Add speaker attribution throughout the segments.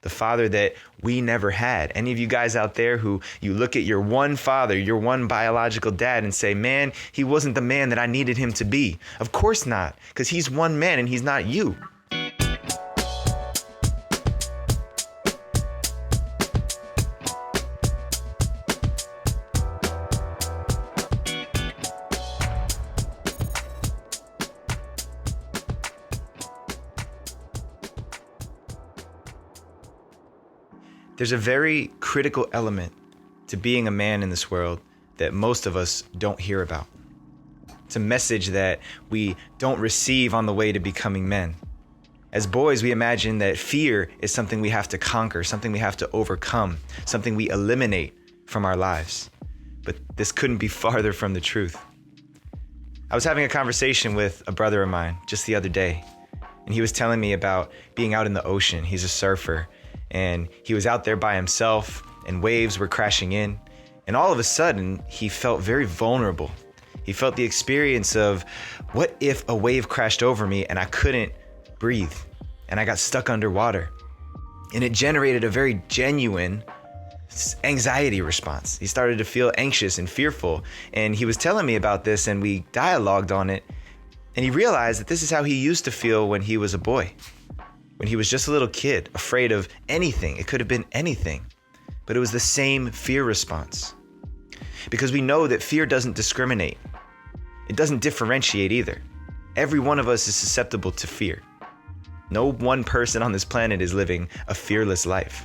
Speaker 1: the father that we never had. Any of you guys out there who you look at your one father, your one biological dad and say, man, he wasn't the man that I needed him to be. Of course not, because he's one man and he's not you. There's a very critical element to being a man in this world that most of us don't hear about. It's a message that we don't receive on the way to becoming men. As boys, we imagine that fear is something we have to conquer, something we have to overcome, something we eliminate from our lives. But this couldn't be farther from the truth. I was having a conversation with a brother of mine just the other day, and he was telling me about being out in the ocean. He's a surfer. And he was out there by himself and waves were crashing in. And all of a sudden, he felt very vulnerable. He felt the experience of, what if a wave crashed over me and I couldn't breathe and I got stuck underwater? And it generated a very genuine anxiety response. He started to feel anxious and fearful. And he was telling me about this and we dialogued on it. And he realized that this is how he used to feel when he was a boy. When he was just a little kid, afraid of anything. It could have been anything, but it was the same fear response. Because we know that fear doesn't discriminate. It doesn't differentiate either. Every one of us is susceptible to fear. No one person on this planet is living a fearless life.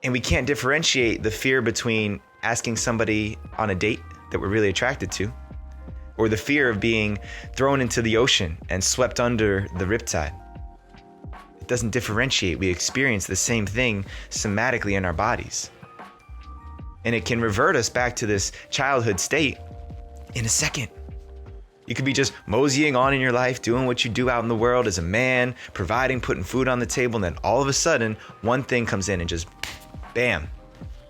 Speaker 1: And we can't differentiate the fear between asking somebody on a date that we're really attracted to, or the fear of being thrown into the ocean and swept under the riptide. It doesn't differentiate. We experience the same thing somatically in our bodies. And it can revert us back to this childhood state in a second. You could be just moseying on in your life, doing what you do out in the world as a man, providing, putting food on the table, and then all of a sudden, one thing comes in and just, bam,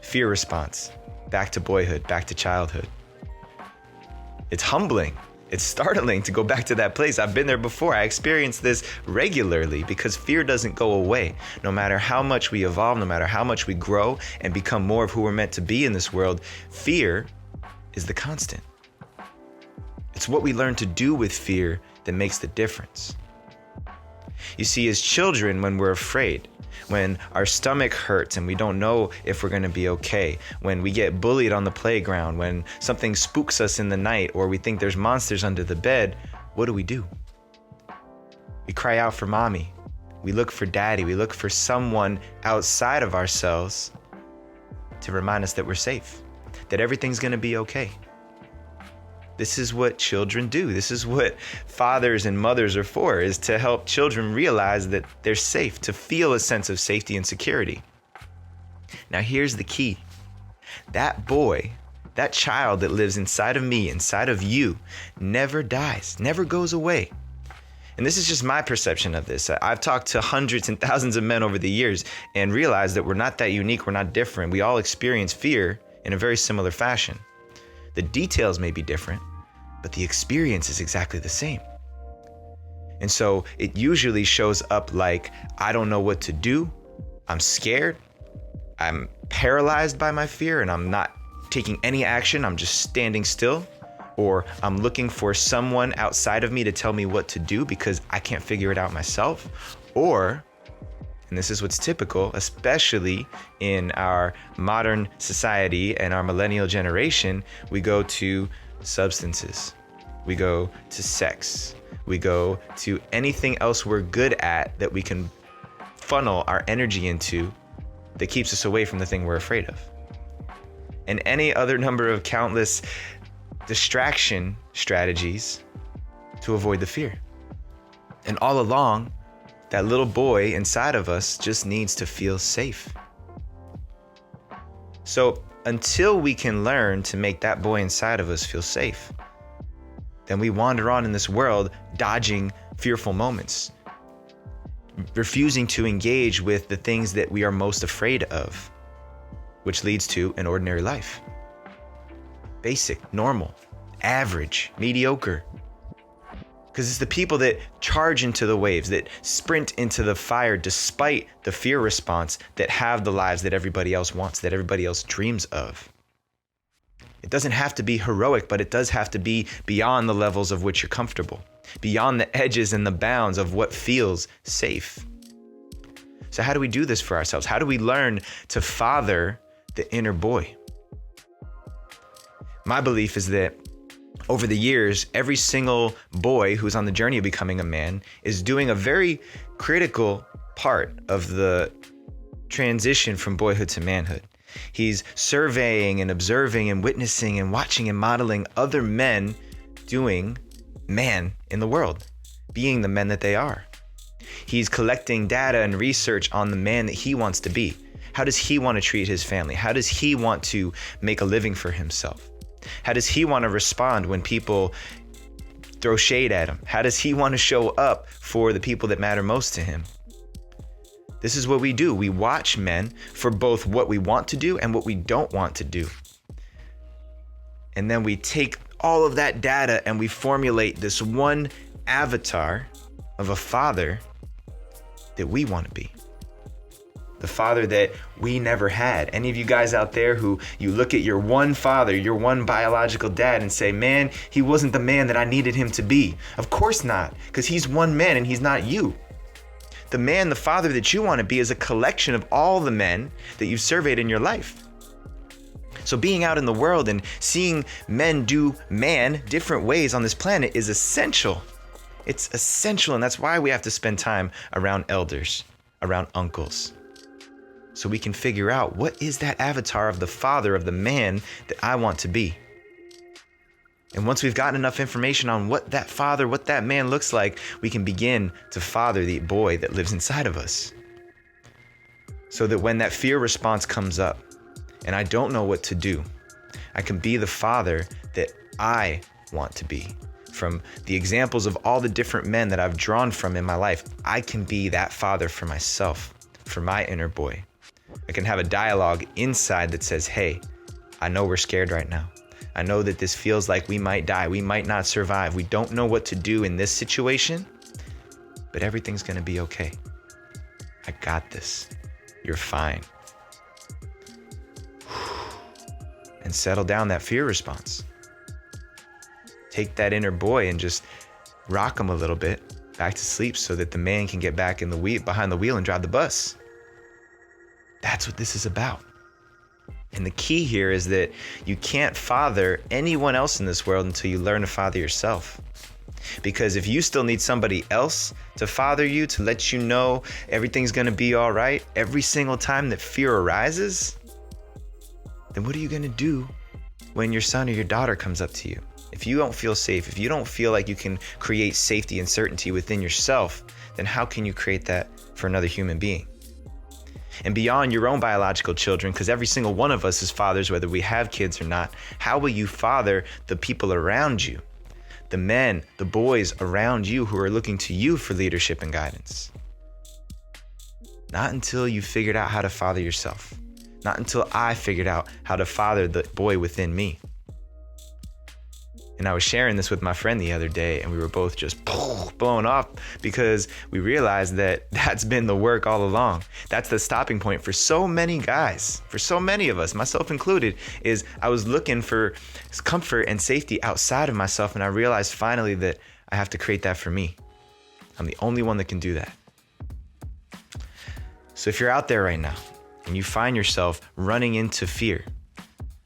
Speaker 1: fear response. Back to boyhood, back to childhood. It's humbling. It's startling to go back to that place. I've been there before. I experience this regularly because fear doesn't go away. No matter how much we evolve, no matter how much we grow and become more of who we're meant to be in this world, fear is the constant. It's what we learn to do with fear that makes the difference. You see, as children, when we're afraid, when our stomach hurts and we don't know if we're going to be okay, when we get bullied on the playground, when something spooks us in the night, or we think there's monsters under the bed, what do? We cry out for mommy. We look for daddy. We look for someone outside of ourselves to remind us that we're safe, that everything's going to be okay. This is what children do. This is what fathers and mothers are for, is to help children realize that they're safe, to feel a sense of safety and security. Now, here's the key. That boy, that child that lives inside of me, inside of you, never dies, never goes away. And this is just my perception of this. I've talked to hundreds and thousands of men over the years and realized that we're not that unique, we're not different. We all experience fear in a very similar fashion. The details may be different, but the experience is exactly the same. And so it usually shows up like, I don't know what to do. I'm scared. I'm paralyzed by my fear and I'm not taking any action. I'm just standing still. Or I'm looking for someone outside of me to tell me what to do because I can't figure it out myself. Or, and this is what's typical, especially in our modern society and our millennial generation, we go to substances. We go to sex. We go to anything else we're good at that we can funnel our energy into that keeps us away from the thing we're afraid of. And any other number of countless distraction strategies to avoid the fear. And all along, that little boy inside of us just needs to feel safe. So until we can learn to make that boy inside of us feel safe, then we wander on in this world dodging fearful moments, refusing to engage with the things that we are most afraid of, which leads to an ordinary life. Basic, normal, average, mediocre. Because it's the people that charge into the waves, that sprint into the fire despite the fear response, that have the lives that everybody else wants, that everybody else dreams of. It doesn't have to be heroic, but it does have to be beyond the levels of which you're comfortable, beyond the edges and the bounds of what feels safe. So how do we do this for ourselves? How do we learn to father the inner boy? My belief is that over the years, every single boy who's on the journey of becoming a man is doing a very critical part of the transition from boyhood to manhood. He's surveying and observing and witnessing and watching and modeling other men doing man in the world, being the men that they are. He's collecting data and research on the man that he wants to be. How does he want to treat his family? How does he want to make a living for himself? How does he want to respond when people throw shade at him? How does he want to show up for the people that matter most to him? This is what we do. We watch men for both what we want to do and what we don't want to do. And then we take all of that data and we formulate this one avatar of a father that we want to be. The father that we never had. Any of you guys out there who you look at your one father, your one biological dad and say, man, he wasn't the man that I needed him to be. Of course not, because he's one man and he's not you. The man, the father that you want to be is a collection of all the men that you've surveyed in your life. So being out in the world and seeing men do man different ways on this planet is essential. It's essential, and that's why we have to spend time around elders, around uncles, so we can figure out what is that avatar of the father, of the man that I want to be. And once we've gotten enough information on what that father, what that man looks like, we can begin to father the boy that lives inside of us. So that when that fear response comes up and I don't know what to do, I can be the father that I want to be. From the examples of all the different men that I've drawn from in my life, I can be that father for myself, for my inner boy. I can have a dialogue inside that says, hey, I know we're scared right now. I know that this feels like we might die. We might not survive. We don't know what to do in this situation, but everything's going to be okay. I got this. You're fine. And settle down that fear response. Take that inner boy and just rock him a little bit back to sleep so that the man can get back in the wheel, behind the wheel and drive the bus. That's what this is about. And the key here is that you can't father anyone else in this world until you learn to father yourself. Because if you still need somebody else to father you, to let you know everything's going to be all right every single time that fear arises, then what are you going to do when your son or your daughter comes up to you? If you don't feel safe, if you don't feel like you can create safety and certainty within yourself, then how can you create that for another human being? And beyond your own biological children, because every single one of us is fathers, whether we have kids or not, how will you father the people around you? The men, the boys around you who are looking to you for leadership and guidance. Not until you figured out how to father yourself. Not until I figured out how to father the boy within me. And I was sharing this with my friend the other day, and we were both just blown off because we realized that that's been the work all along. That's the stopping point for so many guys, for so many of us, myself included, is I was looking for comfort and safety outside of myself, and I realized finally that I have to create that for me. I'm the only one that can do that. So if you're out there right now and you find yourself running into fear,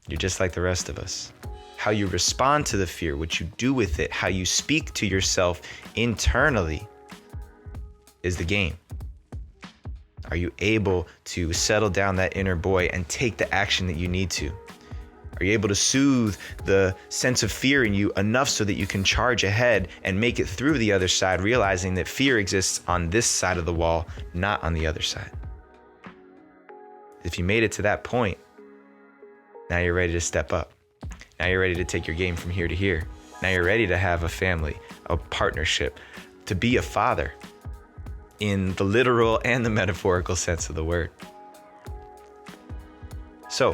Speaker 1: you're just like the rest of us. How you respond to the fear, what you do with it, how you speak to yourself internally is the game. Are you able to settle down that inner boy and take the action that you need to? Are you able to soothe the sense of fear in you enough so that you can charge ahead and make it through the other side, realizing that fear exists on this side of the wall, not on the other side? If you made it to that point, now you're ready to step up. Now you're ready to take your game from here to here. Now you're ready to have a family, a partnership, to be a father in the literal and the metaphorical sense of the word. So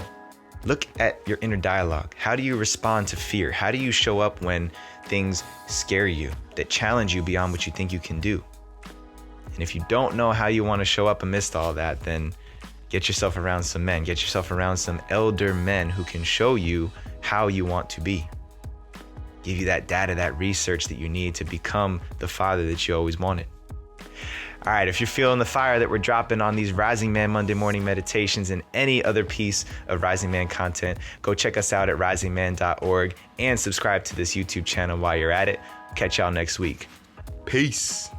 Speaker 1: look at your inner dialogue. How do you respond to fear? How do you show up when things scare you, that challenge you beyond what you think you can do. And if you don't know how you want to show up amidst all that, then get yourself around some men. Get yourself around some elder men who can show you how you want to be. Give you that data, that research that you need to become the father that you always wanted. All right, if you're feeling the fire that we're dropping on these Rising Man Monday morning meditations and any other piece of Rising Man content, go check us out at risingman.org and subscribe to this YouTube channel while you're at it. Catch y'all next week. Peace.